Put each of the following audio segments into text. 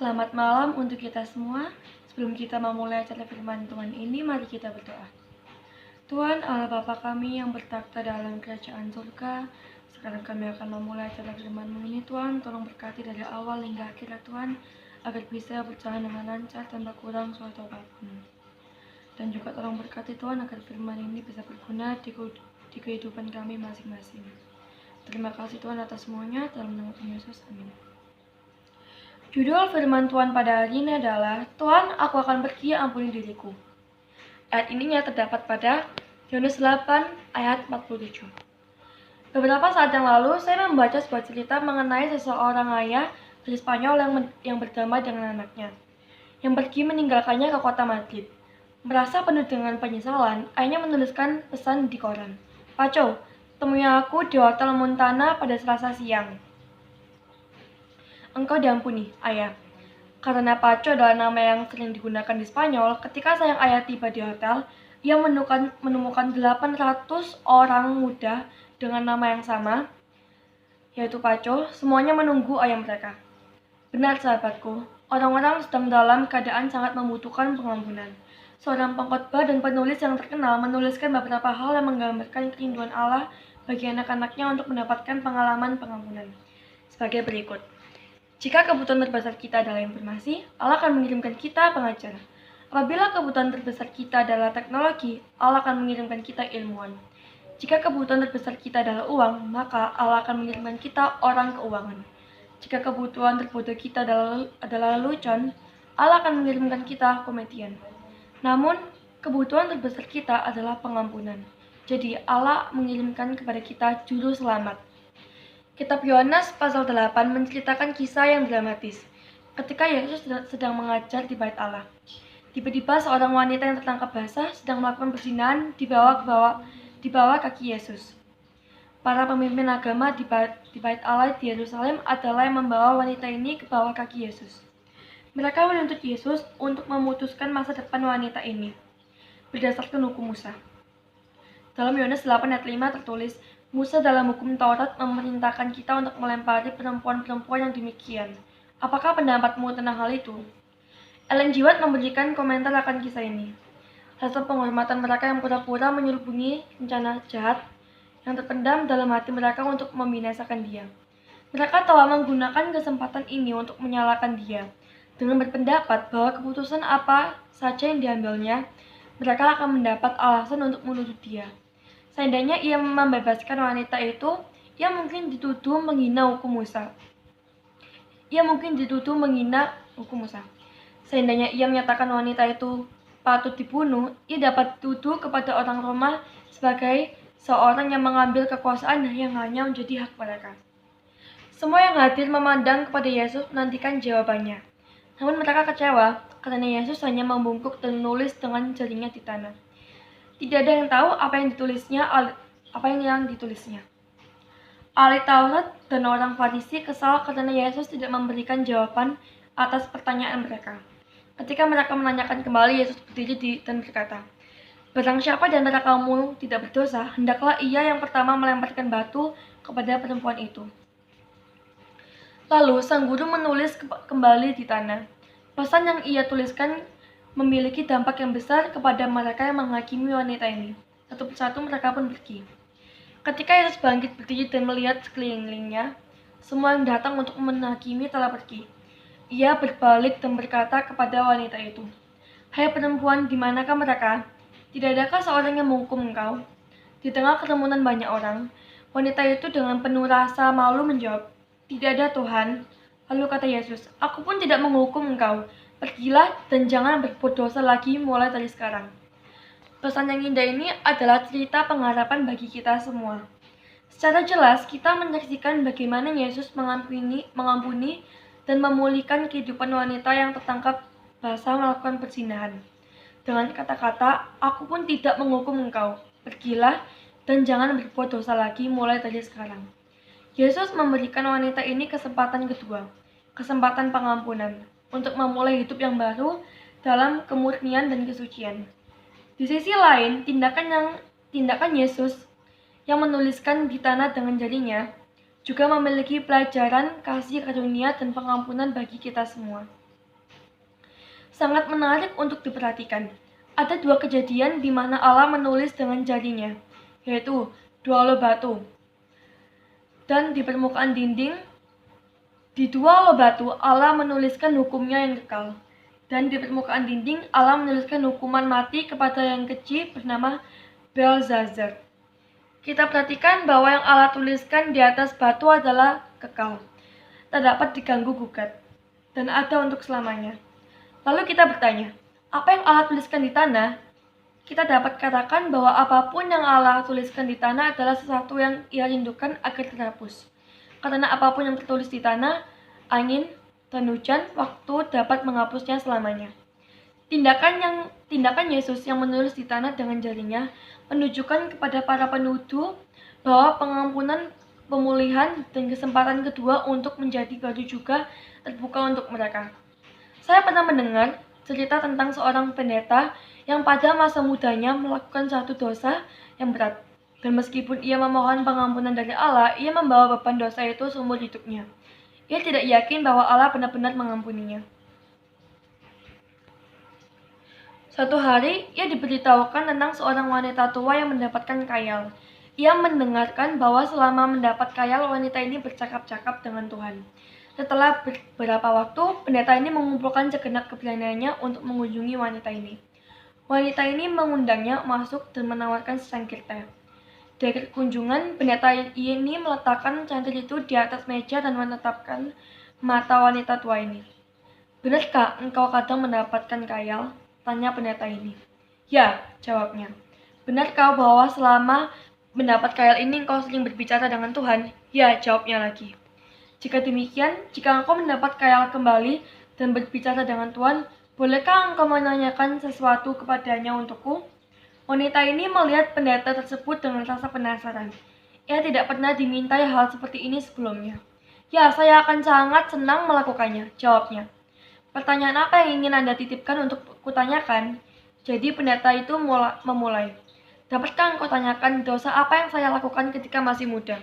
Selamat malam untuk kita semua. Sebelum kita memulai acara firman Tuhan ini, mari kita berdoa. Tuhan Allah Bapa kami yang bertakhta dalam kerajaan surga, sekarang kami akan memulai acara firman-Mu ini Tuhan. Tolong berkati dari awal hingga akhir ya Tuhan, agar bisa berjalan dengan lancar tanpa kurang suatu apapun. Dan juga tolong berkati Tuhan agar firman ini bisa berguna di kehidupan kami masing-masing. Terima kasih Tuhan atas semuanya, dalam nama Tuhan Yesus, amin. Judul firman Tuhan pada hari ini adalah Tuhan, aku akan pergi, ampuni diriku. Ayat ini terdapat pada Yohanes 8 ayat 47. Beberapa saat yang lalu saya membaca sebuah cerita mengenai seseorang ayah dari Spanyol yang berdamai dengan anaknya yang pergi meninggalkannya ke kota Madrid. Merasa penuh dengan penyesalan, ayahnya menuliskan pesan di koran. "Paco, temui aku di Hotel Montana pada Selasa siang. Engkau diampuni, ayah." Karena Paco adalah nama yang sering digunakan di Spanyol, ketika sang ayah tiba di hotel, ia menemukan 800 orang muda dengan nama yang sama, yaitu Paco, semuanya menunggu ayah mereka. Benar sahabatku, orang-orang sedang dalam keadaan sangat membutuhkan pengampunan. Seorang pengkhotbah dan penulis yang terkenal menuliskan beberapa hal yang menggambarkan kerinduan Allah bagi anak-anaknya untuk mendapatkan pengalaman pengampunan. Sebagai berikut. Jika kebutuhan terbesar kita adalah informasi, Allah akan mengirimkan kita pengajar. Apabila kebutuhan terbesar kita adalah teknologi, Allah akan mengirimkan kita ilmuwan. Jika kebutuhan terbesar kita adalah uang, maka Allah akan mengirimkan kita orang keuangan. Jika kebutuhan terbodoh kita adalah lelucon, Allah akan mengirimkan kita komedian. Namun, kebutuhan terbesar kita adalah pengampunan. Jadi, Allah mengirimkan kepada kita juru selamat. Kitab Yohanes pasal 8 menceritakan kisah yang dramatis. Ketika Yesus sedang mengajar di bait Allah, tiba-tiba seorang wanita yang tertangkap basah sedang melakukan perzinahan di bawah kaki Yesus. Para pemimpin agama di bait Allah di Yerusalem adalah yang membawa wanita ini ke bawah kaki Yesus. Mereka menuntut Yesus untuk memutuskan masa depan wanita ini berdasarkan hukum Musa. Dalam Yohanes 8 ayat 5 tertulis, Musa dalam hukum Taurat memerintahkan kita untuk melempari perempuan-perempuan yang demikian. Apakah pendapatmu tentang hal itu? Ellen G. White memberikan komentar akan kisah ini. Rasa penghormatan mereka yang pura-pura menyelubungi rencana jahat yang terpendam dalam hati mereka untuk membinasakan dia. Mereka telah menggunakan kesempatan ini untuk menyalahkan dia. Dengan berpendapat bahwa keputusan apa saja yang diambilnya, mereka akan mendapat alasan untuk menuduh dia. Seandainya ia membebaskan wanita itu, ia mungkin dituduh menghina hukum Musa. Seandainya ia menyatakan wanita itu patut dibunuh, ia dapat dituduh kepada orang Roma sebagai seorang yang mengambil kekuasaan yang hanya menjadi hak mereka. Semua yang hadir memandang kepada Yesus menantikan jawabannya. Namun mereka kecewa karena Yesus hanya membungkuk dan menulis dengan jarinya di tanah. Tidak ada yang tahu apa yang ditulisnya. Ahli Taurat dan orang Farisi kesal karena Yesus tidak memberikan jawaban atas pertanyaan mereka. Ketika mereka menanyakan kembali, Yesus berdiri dan berkata, "Barang siapa di antara kamu tidak berdosa, hendaklah ia yang pertama melemparkan batu kepada perempuan itu." Lalu sang guru menulis kembali di tanah. Pesan yang ia tuliskan memiliki dampak yang besar kepada mereka yang menghakimi wanita ini. Satu persatu mereka pun pergi. Ketika Yesus bangkit berdiri dan melihat sekelilingnya, semua yang datang untuk menghakimi telah pergi. Ia berbalik dan berkata kepada wanita itu, "Hai perempuan, di manakah mereka? Tidak adakah seorang yang menghukum engkau?" Di tengah kerumunan banyak orang, wanita itu dengan penuh rasa malu menjawab, "Tidak ada Tuhan." Lalu kata Yesus, "Aku pun tidak menghukum engkau. Pergilah dan jangan berbuat dosa lagi mulai dari sekarang." Pesan yang indah ini adalah cerita pengharapan bagi kita semua. Secara jelas, kita menyaksikan bagaimana Yesus mengampuni dan memulihkan kehidupan wanita yang tertangkap basah melakukan perzinahan. Dengan kata-kata, "Aku pun tidak menghukum engkau. Pergilah dan jangan berbuat dosa lagi mulai dari sekarang." Yesus memberikan wanita ini kesempatan kedua, kesempatan pengampunan, untuk memulai hidup yang baru dalam kemurnian dan kesucian. Di sisi lain, tindakan Yesus yang menuliskan di tanah dengan jarinya juga memiliki pelajaran kasih karunia dan pengampunan bagi kita semua. sangat menarik untuk diperhatikan. Ada dua kejadian di mana Allah menulis dengan jarinya, yaitu dua loh batu. Dan di permukaan dinding, di dua loh batu Allah menuliskan hukumnya yang kekal. Dan di permukaan dinding Allah menuliskan hukuman mati kepada yang keji bernama Belzazar. Kita perhatikan bahwa yang Allah tuliskan di atas batu adalah kekal, tak dapat diganggu gugat, dan ada untuk selamanya. Lalu kita bertanya, apa yang Allah tuliskan di tanah? Kita dapat katakan bahwa apapun yang Allah tuliskan di tanah adalah sesuatu yang Ia rindukan agar terhapus. Karena apapun yang tertulis di tanah, angin, dan hujan, waktu dapat menghapusnya selamanya. Tindakan Yesus yang menulis di tanah dengan jarinya menunjukkan kepada para penuduh bahwa pengampunan, pemulihan, dan kesempatan kedua untuk menjadi baru juga terbuka untuk mereka. Saya pernah mendengar cerita tentang seorang pendeta yang pada masa mudanya melakukan satu dosa yang berat. Dan meskipun ia memohon pengampunan dari Allah, ia membawa beban dosa itu seumur hidupnya. Ia tidak yakin bahwa Allah benar-benar mengampuninya. Suatu hari, ia diberitahukan tentang seorang wanita tua yang mendapatkan khayal. Ia mendengarkan bahwa selama mendapat khayal, wanita ini bercakap-cakap dengan Tuhan. Setelah beberapa waktu, pendeta ini mengumpulkan segenap keberaniannya untuk mengunjungi wanita ini. Wanita ini mengundangnya masuk dan menawarkan secangkir teh. Dari kunjungan, pendeta ini meletakkan cangkir itu di atas meja dan menetapkan mata wanita tua ini. "Benarkah engkau kadang mendapatkan khayal?" tanya pendeta ini. "Ya," jawabnya. "Benarkah bahwa selama mendapat khayal ini engkau sering berbicara dengan Tuhan?" "Ya," jawabnya lagi. "Jika demikian, jika engkau mendapat khayal kembali dan berbicara dengan Tuhan, bolehkah engkau menanyakan sesuatu kepadanya untukku?" Wanita ini melihat pendeta tersebut dengan rasa penasaran. Ia tidak pernah dimintai hal seperti ini sebelumnya. "Ya, saya akan sangat senang melakukannya," jawabnya. "Pertanyaan apa yang ingin Anda titipkan untuk kutanyakan?" Jadi pendeta itu memulai. "Dapatkah engkau tanyakan dosa apa yang saya lakukan ketika masih muda?"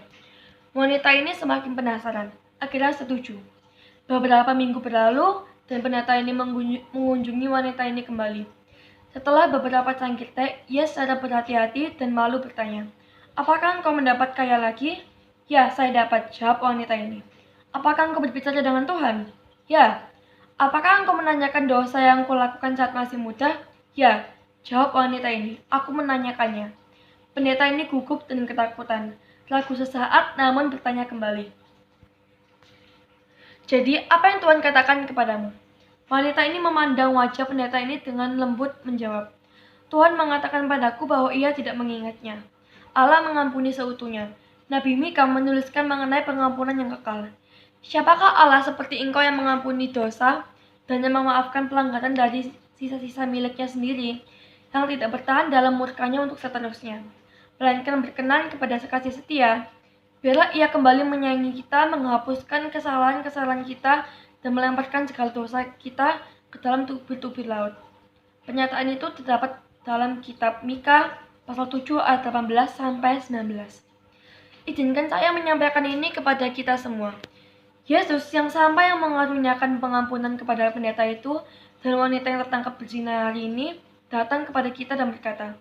Wanita ini semakin penasaran. Akhirnya setuju. Beberapa minggu berlalu, dan pendeta ini mengunjungi wanita ini kembali. Setelah beberapa cangkir teh, ia secara berhati-hati dan malu bertanya, "Apakah engkau mendapat khayal lagi?" "Ya, saya dapat," jawab wanita ini. "Apakah engkau berbicara dengan Tuhan?" "Ya." "Apakah engkau menanyakan dosa yang kulakukan saat masih muda?" "Ya," jawab wanita ini. "Aku menanyakannya." Pendeta ini gugup dan ketakutan. Ragu sesaat namun bertanya kembali. "Jadi, apa yang Tuhan katakan kepadamu?" Wanita ini memandang wajah pendeta ini dengan lembut menjawab, "Tuhan mengatakan padaku bahwa ia tidak mengingatnya. Allah mengampuni seutuhnya. Nabi Mika menuliskan mengenai pengampunan yang kekal. Siapakah Allah seperti engkau yang mengampuni dosa dan yang memaafkan pelanggaran dari sisa-sisa miliknya sendiri, yang tidak bertahan dalam murkanya untuk seterusnya, melainkan berkenan kepada sekasih setia? Biarlah ia kembali menyayangi kita, menghapuskan kesalahan-kesalahan kita, dan melemparkan segala dosa kita ke dalam tubir-tubir laut." Pernyataan itu terdapat dalam kitab Mika pasal 7 ayat 18-19. Izinkan saya menyampaikan ini kepada kita semua. Yesus yang sampai yang mengaruniakan pengampunan kepada pendeta itu dan wanita yang tertangkap berzina hari ini datang kepada kita dan berkata,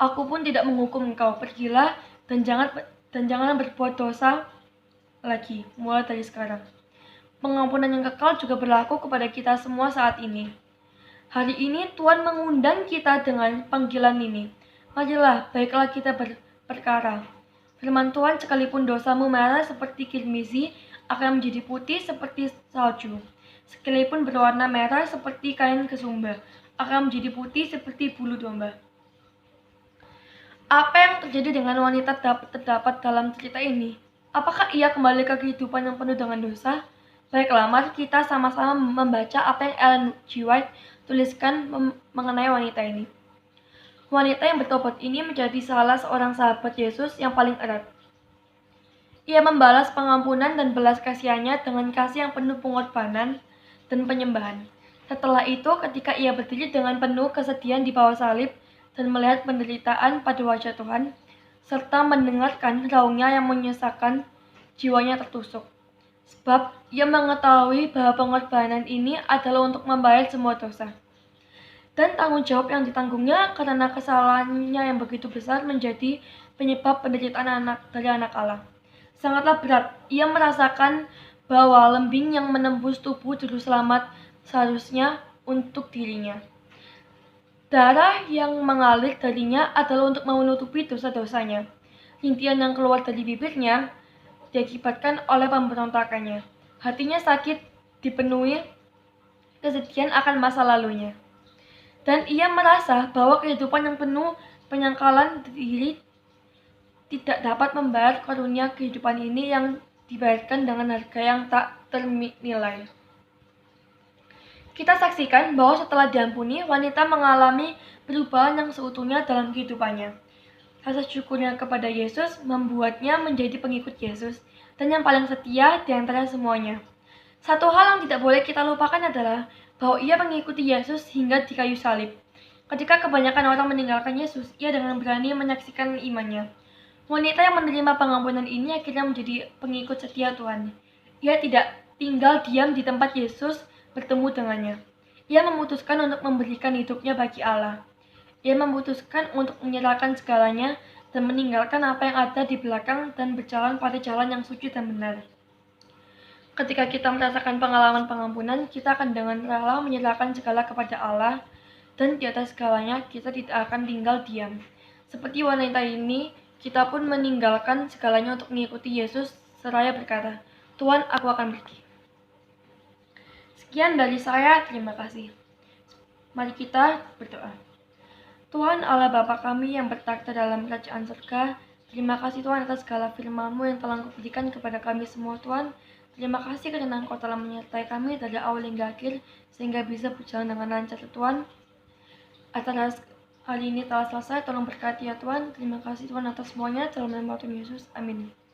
"Aku pun tidak menghukum engkau, pergilah dan jangan berbuat dosa lagi mulai dari sekarang." Pengampunan yang kekal juga berlaku kepada kita semua saat ini. Hari ini Tuhan mengundang kita dengan panggilan ini. "Marilah, baiklah kita berperkara." Firman Tuhan, "Sekalipun dosamu merah seperti kirmizi, akan menjadi putih seperti salju. Sekalipun berwarna merah seperti kain kesumba, akan menjadi putih seperti bulu domba." Apa yang terjadi dengan wanita terdapat dalam cerita ini? Apakah ia kembali ke kehidupan yang penuh dengan dosa? Baiklah, mari kita sama-sama membaca apa yang Ellen G. White tuliskan mengenai wanita ini. Wanita yang bertobat ini menjadi salah seorang sahabat Yesus yang paling erat. Ia membalas pengampunan dan belas kasihannya dengan kasih yang penuh pengorbanan dan penyembahan. Setelah itu, ketika ia berdiri dengan penuh kesedihan di bawah salib dan melihat penderitaan pada wajah Tuhan, serta mendengarkan raungnya yang menyesakkan, jiwanya tertusuk. Sebab ia mengetahui bahwa pengorbanan ini adalah untuk membayar semua dosa. dan tanggung jawab yang ditanggungnya karena kesalahannya yang begitu besar menjadi penyebab penderitaan dari anak Allah. Sangatlah berat. Ia merasakan bahwa lembing yang menembus tubuh juru selamat seharusnya untuk dirinya. Darah yang mengalir darinya adalah untuk menutupi dosa-dosanya. Rintian yang keluar dari bibirnya diakibatkan oleh pemberontakannya. Hatinya sakit, dipenuhi kesedihan akan masa lalunya. Dan ia merasa bahwa kehidupan yang penuh penyangkalan diri tidak dapat membayar karunia kehidupan ini yang dibayarkan dengan harga yang tak ternilai. Kita saksikan bahwa setelah diampuni, wanita mengalami perubahan yang seutuhnya dalam kehidupannya. Rasa syukurnya kepada Yesus membuatnya menjadi pengikut Yesus dan yang paling setia di antara semuanya. Satu hal yang tidak boleh kita lupakan adalah bahwa ia mengikuti Yesus hingga di kayu salib. Ketika kebanyakan orang meninggalkan Yesus, ia dengan berani menyaksikan imannya. Wanita yang menerima pengampunan ini akhirnya menjadi pengikut setia Tuhan. Ia tidak tinggal diam di tempat Yesus bertemu dengannya. Ia memutuskan untuk memberikan hidupnya bagi Allah. Ia memutuskan untuk menyerahkan segalanya dan meninggalkan apa yang ada di belakang dan berjalan pada jalan yang suci dan benar. Ketika kita merasakan pengalaman pengampunan, kita akan dengan rela menyerahkan segala kepada Allah, dan di atas segalanya kita tidak akan tinggal diam. Seperti wanita ini, kita pun meninggalkan segalanya untuk mengikuti Yesus seraya berkata, "Tuhan, aku akan pergi." Sekian dari saya, terima kasih. Mari kita berdoa. Tuhan Allah Bapa kami yang bertakhta dalam kerajaan surga, terima kasih Tuhan atas segala firman-Mu yang telah Engkau berikan kepada kami semua Tuhan. Terima kasih karena Engkau telah menyertai kami dari awal hingga akhir sehingga bisa berjalan dengan lancar Tuhan. Atas hari ini telah selesai, tolong berkati ya Tuhan. Terima kasih Tuhan atas semuanya. Dalam nama Tuhan Yesus, amin.